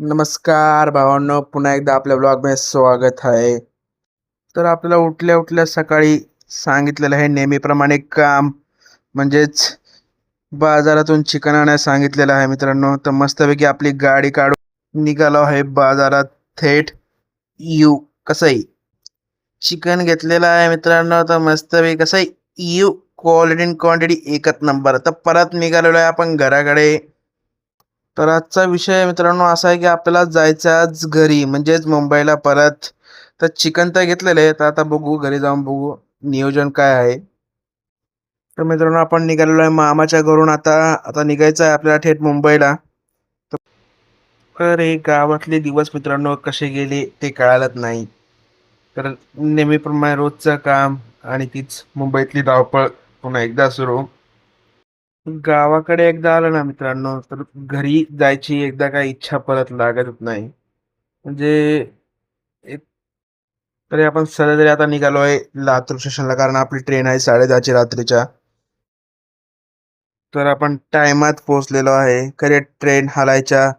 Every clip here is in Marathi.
नमस्कार भावांनो, पुन्हा एकदा आपल्या ब्लॉगमध्ये स्वागत आहे. तर आपल्याला उठल्या उठल्या सकाळी सांगितलेलं आहे नेहमीप्रमाणे काम म्हणजेच बाजारातून चिकन आणायला सांगितलेलं आहे मित्रांनो. तर मस्तपैकी आपली गाडी काढून निघालो आहे बाजारात थेट यू कसंही चिकन घेतलेलं आहे मित्रांनो. तर मस्तपैकी कसंही यू क्वालिटी अँड क्वांटिटी एकच नंबर. तर परत निघालेलो आहे आपण घराकडे. तर आजचा विषय मित्रांनो असा आहे की आपल्याला जायचं आज घरी म्हणजेच मुंबईला परत. तर चिकन तर घेतलेलं आहे, तर आता बघू घरी जाऊन बघू नियोजन काय आहे. तर मित्रांनो आपण निघालेलो आहे मामाच्या घरून. आता आता निघायचं आहे आपल्याला थेट मुंबईला. तर हे गावातले दिवस मित्रांनो कसे गेले ते कळालंच नाही. तर नेहमीप्रमाणे रोजचं काम आणि तीच मुंबईतली धावपळ पुन्हा एकदा सुरू. गावाकडे एकदा आलं ना मित्रांनो, तर घरी जायची एकदा काही इच्छा परत लागतच नाही. म्हणजे एक तरी आपण सरळ जरी आता निघालोय लातूर स्टेशनला, कारण आपली ट्रेन आहे 10:30ची रात्रीच्या. तर आपण टायमात पोहोचलेलो आहे. करेक्ट ट्रेन हालायच्या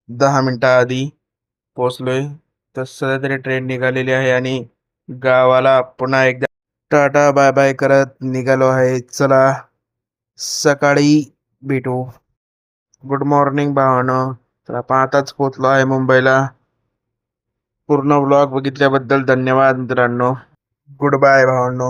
10 मिनिटं आधी पोहोचलोय. तर सरळ तरी ट्रेन निघालेली आहे आणि गावाला पुन्हा एकदा टाटा बाय बाय करत निघालो आहे. चला सकाळी भेटू. गुड मॉर्निंग भावानो. तर आपण आताच पोहोचलो आहे मुंबईला. पूर्ण व्लॉग बघितल्याबद्दल धन्यवाद मित्रांनो. गुड बाय भावांनो.